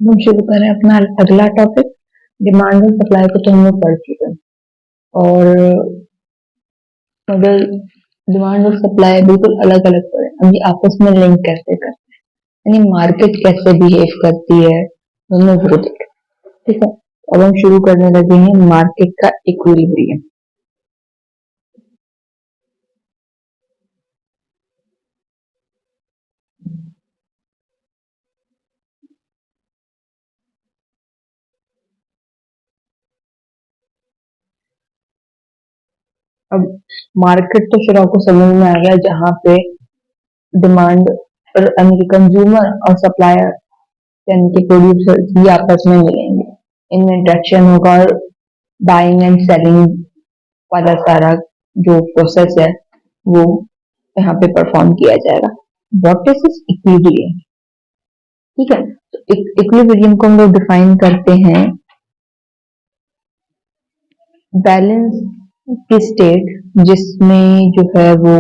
हम शुरू करें अपना अगला टॉपिक। डिमांड और सप्लाई को तो हम लोग पढ़ चुके हैं। और अगर डिमांड और सप्लाई बिल्कुल अलग अलग पड़े, अब ये आपस में लिंक कैसे करते हैं, यानी मार्केट कैसे बिहेव करती है, दोनों जरूर देखें। ठीक है, अब हम शुरू करने लगे हैं मार्केट का इक्विलिब्रियम। अब मार्केट तो फिर आपको समझ में आ गया, जहाँ पे डिमांड और यानी कंज्यूमर और सप्लायर यानी कि प्रोड्यूसर ये आपस में मिलेंगे, इनमें इंटरेक्शन होगा और बाइंग एंड सेलिंग वाला सारा जो प्रोसेस है वो यहाँ पे परफॉर्म किया जाएगा। What is this equilibrium? ठीक है, तो इक्विलिब्रियम को हम लोग डिफाइन करते हैं बैलेंस की स्टेट जिसमें जो है वो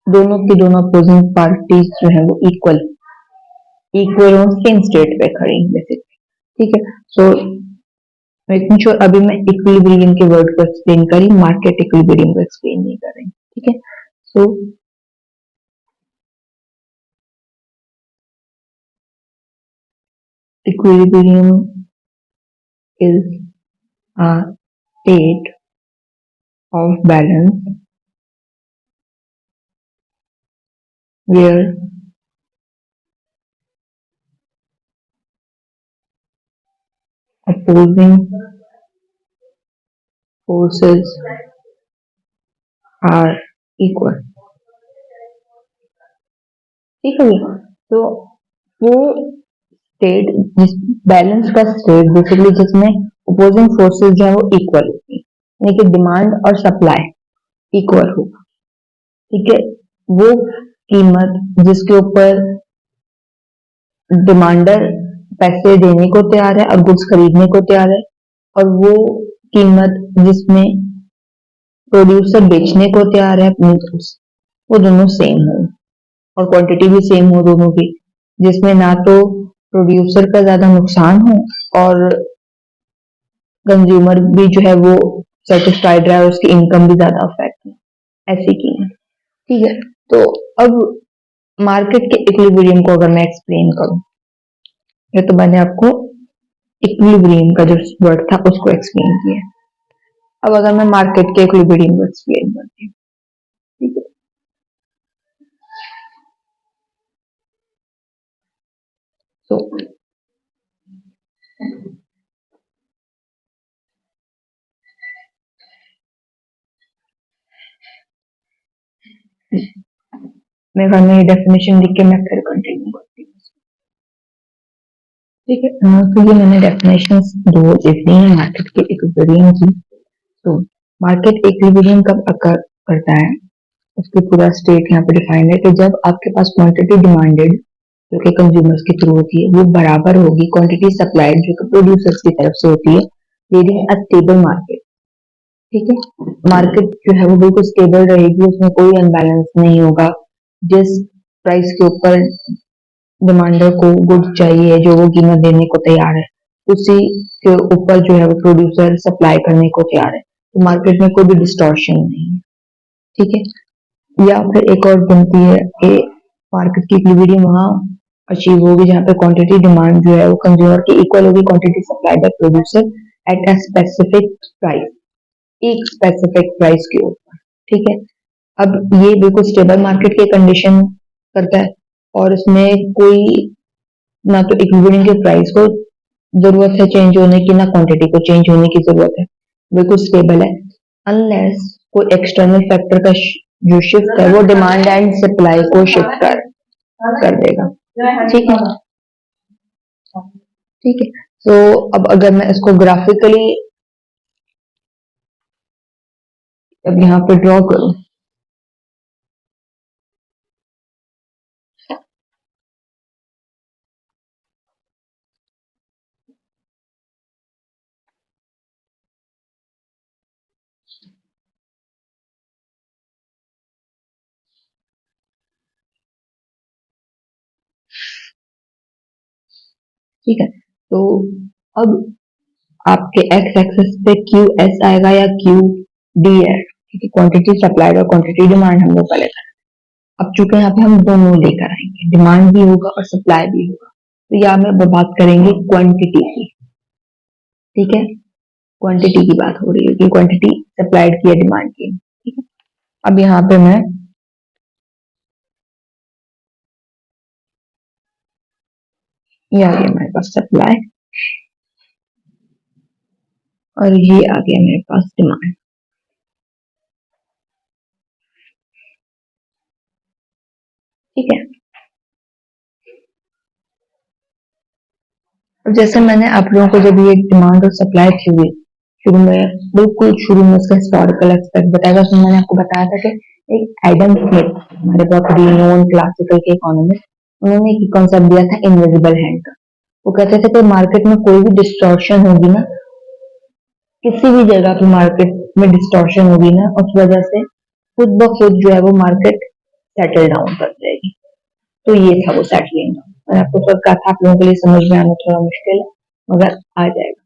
दोनों की दोनों अपोजिंग पार्टीज जो है वो इक्वल इक्वल और सेम स्टेट पे खड़ी हैं बेसिकली। ठीक है, सो मेकिंग श्योर अभी मैं इक्विलिब्रियम के वर्ड को एक्सप्लेन करी, मार्केट इक्विलिब्रियम को एक्सप्लेन नहीं कर रही। ठीक है, सो equilibrium is a state of balance where opposing forces are equal। ठीक है, तो वो स्टेट जिस बैलेंस का स्टेट बेसिकली जिसमें अपोजिंग फोर्सेस जो है वो इक्वल होगी, यानी कि डिमांड और सप्लाई इक्वल होगा। ठीक है, वो कीमत जिसके ऊपर डिमांडर पैसे देने को तैयार है और गुड्स खरीदने को तैयार है, और वो कीमत जिसमें प्रोड्यूसर बेचने को तैयार है अपनी गुड्स, वो दोनों सेम हो और क्वांटिटी भी सेम हो दोनों की, जिसमें ना तो प्रोड्यूसर का ज्यादा नुकसान हो और कंज्यूमर भी जो है वो सेटिस्फाइड रहा है, उसकी इनकम भी ज्यादा अफेक्ट हो, ऐसी कीमत। ठीक है, तो अब मार्केट के इक्विलिब्रियम को अगर मैं एक्सप्लेन करूं, ये तो मैंने आपको इक्विलिब्रियम का जो वर्ड था उसको एक्सप्लेन किया। अब अगर मैं मार्केट के इक्विलिब्रियम को एक्सप्लेन करती हूँ, ठीक है, तो मैं घर में डेफिनेशन लिख के मैं फिर कंटिन्यू करती हूँ। ठीक है, तो ये मैंने डेफिनेशन दो लिखी है मार्केट के इक्विलिब्रियम की। तो मार्केट इक्विलिब्रियम कब अकर करता है, उसकी पूरा स्टेट यहाँ पे डिफाइंड है कि जब आपके पास क्वांटिटी डिमांडेड जो कि कंज्यूमर्स के थ्रू होती है वो बराबर होगी क्वांटिटी सप्लाइड जो कि प्रोड्यूसर्स की तरफ से होती है, लीडिंग अ स्टेबल मार्केट। ठीक है, मार्केट जो है वो बिल्कुल स्टेबल रहेगी, उसमें कोई अनबैलेंस नहीं होगा। जिस प्राइस के ऊपर डिमांडर को गुड्स चाहिए जो वो कीमत देने को तैयार है, उसी के ऊपर जो है वो प्रोड्यूसर सप्लाई करने को तैयार है, तो मार्केट में कोई भी डिस्टॉर्शन नहीं है। ठीक है, या फिर एक और बनती है कि मार्केट की इक्विलिब्रियम वहां अचीव होगी जहां पे क्वांटिटी डिमांड जो है वो कंज्यूमर की इक्वल होगी quantity supply bye producer at a specific price, एक स्पेसिफिक प्राइस के ऊपर। ठीक है, अब ये बिल्कुल स्टेबल मार्केट की कंडीशन करता है और इसमें कोई ना तो इक्विलिब्रियम के प्राइस को जरूरत है चेंज होने की, ना क्वांटिटी को चेंज होने की जरूरत है, बिल्कुल स्टेबल है। अनलेस कोई एक्सटर्नल फैक्टर का जो शिफ्ट है वो डिमांड एंड सप्लाई को शिफ्ट कर देगा। ठीक है, ठीक है, तो अब अगर मैं इसको ग्राफिकली अब यहाँ पे ड्रॉ करूं, ठीक है। तो अब आपके एक्स एक्सिस पे क्यू एस आएगा या क्यू डी है, ठीक है, क्वांटिटी सप्लाइड और क्वांटिटी डिमांड हम लोग पहले करें। अब चूंकि यहाँ पे हम दोनों लेकर आएंगे, डिमांड भी होगा और सप्लाई भी होगा, तो यहाँ में बात करेंगे क्वांटिटी की, ठीक है, क्वांटिटी की बात हो रही है कि क्वांटिटी सप्लाइड की या डिमांड की, ठीक है। अब यहाँ पे मैं ये आ गया मेरे पास सप्लाई और ये आ गया मेरे पास डिमांड, ठीक है। अब जैसे मैंने आप लोगों को जब ये डिमांड और सप्लाई थी शुरू में, बिल्कुल शुरू में उसका हिस्टोरिकल एस्पेक्ट बताया था, उसमें मैंने आपको बताया था कि एक एडम स्मिथ, हमारे बहुत रिनोन क्लासिकल के इकोनॉमिस्ट, उन्होंने एक कॉन्सेप्ट दिया था इनविजिबल हैंड का। वो कहते थे कि मार्केट में कोई भी डिस्टॉर्शन होगी ना, किसी भी जगह पे मार्केट में डिस्टॉर्शन होगी ना, उस वजह से खुद ब खुद जो है वो मार्केट सेटल डाउन कर जाएगी। तो ये था वो सेटलिंग डाउन। मैंने आपको सब कहा था, आप लोगों के लिए समझ में आना थोड़ा मुश्किल है, मगर आ जाएगा,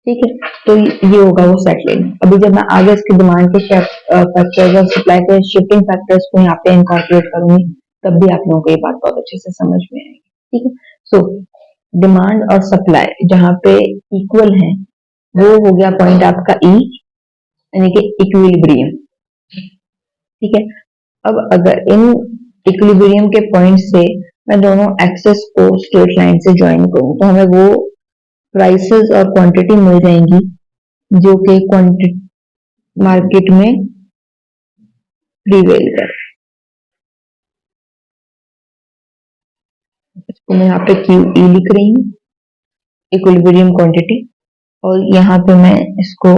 ठीक है। तो ये होगा वो सेटलिंग। अभी जब मैं आगे इसके डिमांड के फैक्टर्स और सप्लाई के शिफ्टिंग फैक्टर्स को यहाँ पे इनकॉर्पोरेट करूंगी, तब भी आप लोगों को ये बात बहुत अच्छे से समझ में आएगी, ठीक है। सो डिमांड और सप्लाई जहाँ पे इक्वल है, वो हो गया पॉइंट आपका ई, यानी कि इक्विलिब्रियम, ठीक है। अब अगर इन इक्विलिब्रियम के पॉइंट से मैं दोनों एक्सेस को स्ट्रेट लाइन से ज्वाइन करूं, तो हमें वो प्राइसेस और क्वांटिटी मिल जाएंगी जो कि क्वांटिटी मार्केट में प्रीवेल कर। इसको मैं यहाँ पे क्यू ई लिख रही हूँ, इक्विलिब्रियम क्वांटिटी, और यहाँ पे मैं इसको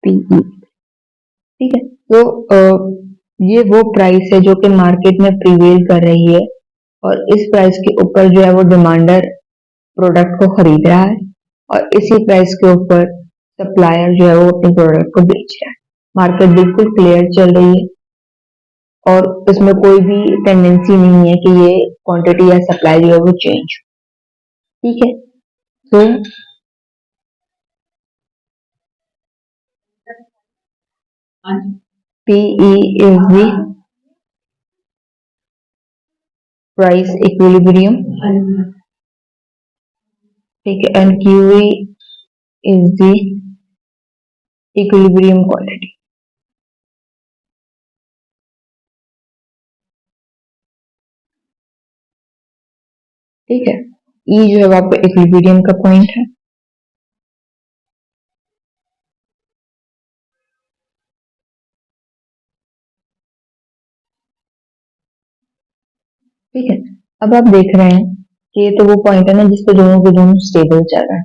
पीई, ठीक है। तो ये वो प्राइस है जो कि मार्केट में प्रीवेल कर रही है, और इस प्राइस के ऊपर जो है वो डिमांडर प्रोडक्ट को खरीद रहा है, और इसी प्राइस के ऊपर सप्लायर जो है वो अपने प्रोडक्ट को बेच रहा है। मार्केट बिल्कुल क्लियर चल रही है, और इसमें कोई भी टेंडेंसी नहीं है कि ये क्वांटिटी या सप्लाई जो है वो चेंज, ठीक है। तो PE is the price equilibrium, ठीक है, and QE is the equilibrium quantity, ठीक है। E जो है आपका इक्विलिब्रियम का पॉइंट है, ठीक है। अब आप देख रहे हैं कि ये तो वो पॉइंट है ना जिसपे दोनों के दोनों स्टेबल चल रहा है,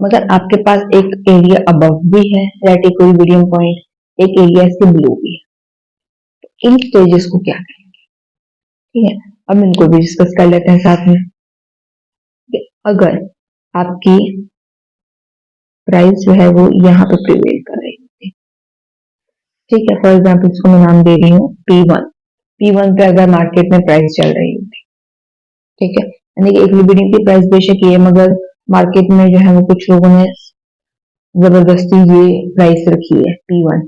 मगर आपके पास एक एरिया अबव भी है दैट इक्विलिब्रियम पॉइंट, एक एरिया इसके बिलो भी है। इन स्टेजेस को क्या कहेंगे, ठीक है। अब इनको भी डिस्कस कर लेते हैं साथ में। अगर आपकी प्राइस जो है वो यहाँ पे प्रिवेल कर रही है, ठीक है, फॉर एग्जाम्पल इसको मैं नाम दे रही हूँ P1। P1 पे अगर मार्केट में प्राइस चल रही होती, ठीक है, यानी कि इक्विलिब्रियम की प्राइस बेशक ये, मगर मार्केट में जो है वो कुछ लोगों ने जबरदस्ती ये प्राइस रखी है P1,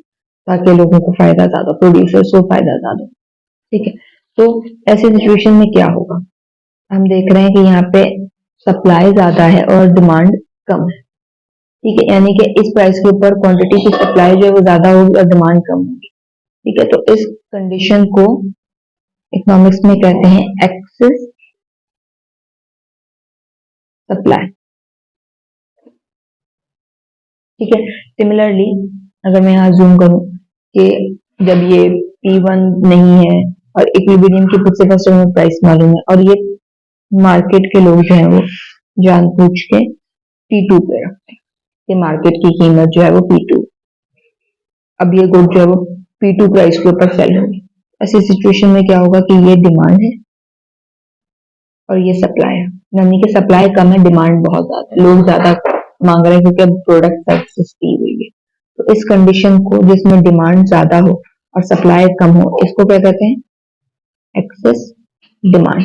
ताकि लोगों को फायदा ज्यादा, प्रोड्यूसर्स को फायदा ज्यादा, ठीक है। तो ऐसी सिचुएशन में क्या होगा, हम देख रहे हैं कि यहाँ पे सप्लाई ज्यादा है और डिमांड कम है, ठीक है, यानी कि इस प्राइस के ऊपर क्वांटिटी की सप्लाई जो है वो ज्यादा होगी और डिमांड कम होगी, ठीक है। तो इस कंडीशन को इकोनॉमिक्स में कहते हैं एक्सेस सप्लाई, ठीक है। सिमिलरली अगर मैं यहाँ जूम करूं कि जब ये P1 नहीं है और इक्विलिब्रियम की खुद से फर्स्ट हमें प्राइस मालूम है, और ये मार्केट के लोग जो है वो जानबूझ के P2 पे रखते हैं कि मार्केट की कीमत जो है वो P2, अब ये गुड जो है वो P2 प्राइस के ऊपर सेल होगी। ऐसी सिचुएशन में क्या होगा कि ये डिमांड है और ये सप्लाई है, यानी कि सप्लाई कम है, डिमांड बहुत ज्यादा है, लोग ज्यादा मांग रहे हैं क्योंकि अब प्रोडक्ट सस्ती हुई है। तो इस कंडीशन को जिसमें डिमांड ज्यादा हो और सप्लाई कम हो, इसको क्या कहते हैं? Excess demand.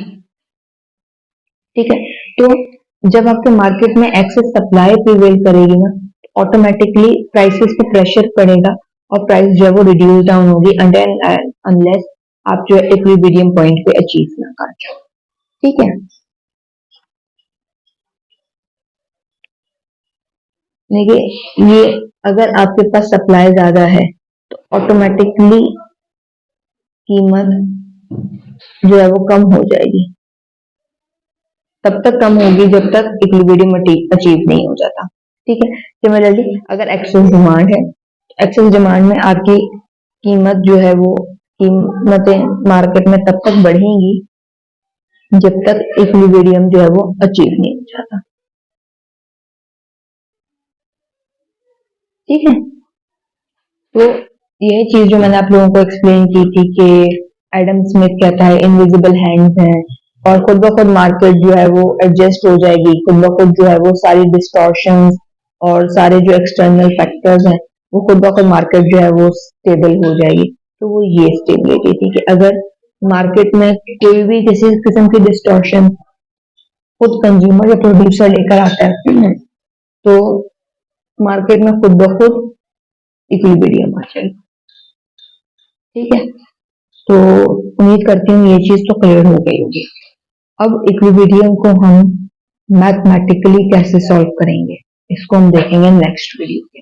ठीक है, तो जब आपके मार्केट में एक्सेस सप्लाई प्रिवेल करेगी ना, ऑटोमेटिकली प्राइसेस पे प्रेशर पड़ेगा और प्राइस जो है वो रिड्यूस डाउन होगी अनलेस आप जो है इक्विलिब्रियम पॉइंट पे अचीव ना कर जाओ। ठीक है, देखिए ये अगर आपके पास सप्लाई ज्यादा है तो ऑटोमेटिकली कीमत जो है वो कम हो जाएगी, तब तक कम होगी जब तक इक्विलिब्रियम अचीव नहीं हो जाता। ठीक है, सिमिलरली अगर एक्सेस डिमांड है, एक्सेस डिमांड में आपकी कीमत जो है वो कीमतें मार्केट में तब तक बढ़ेंगी जब तक इक्विलिब्रियम जो है वो अचीव नहीं हो जाता। ठीक है, तो ये चीज जो मैंने आप लोगों को एक्सप्लेन की थी कि एडम स्मिथ कहता है इनविजिबल हैंड्स हैं और खुद ब खुद मार्केट जो है वो एडजस्ट हो जाएगी, खुद ब खुद जो है वो सारी डिस्टॉर्शंस और सारे जो एक्सटर्नल फैक्टर्स हैं वो खुद ब खुद मार्केट जो है वो स्टेबल हो जाएगी। तो वो ये स्टेबिलिटी थी कि अगर मार्केट में कोई भी किसी किस्म की डिस्टॉर्शन खुद कंज्यूमर या प्रोड्यूसर लेकर आता है तो मार्केट में खुद ब खुद इक्विलिब्रियम आ जाएगा। ठीक है, तो उम्मीद करती हूँ ये चीज तो क्लियर हो गई होगी। अब इक्विलिब्रियम को हम मैथमेटिकली कैसे सॉल्व करेंगे इसको हम देखेंगे नेक्स्ट वीडियो।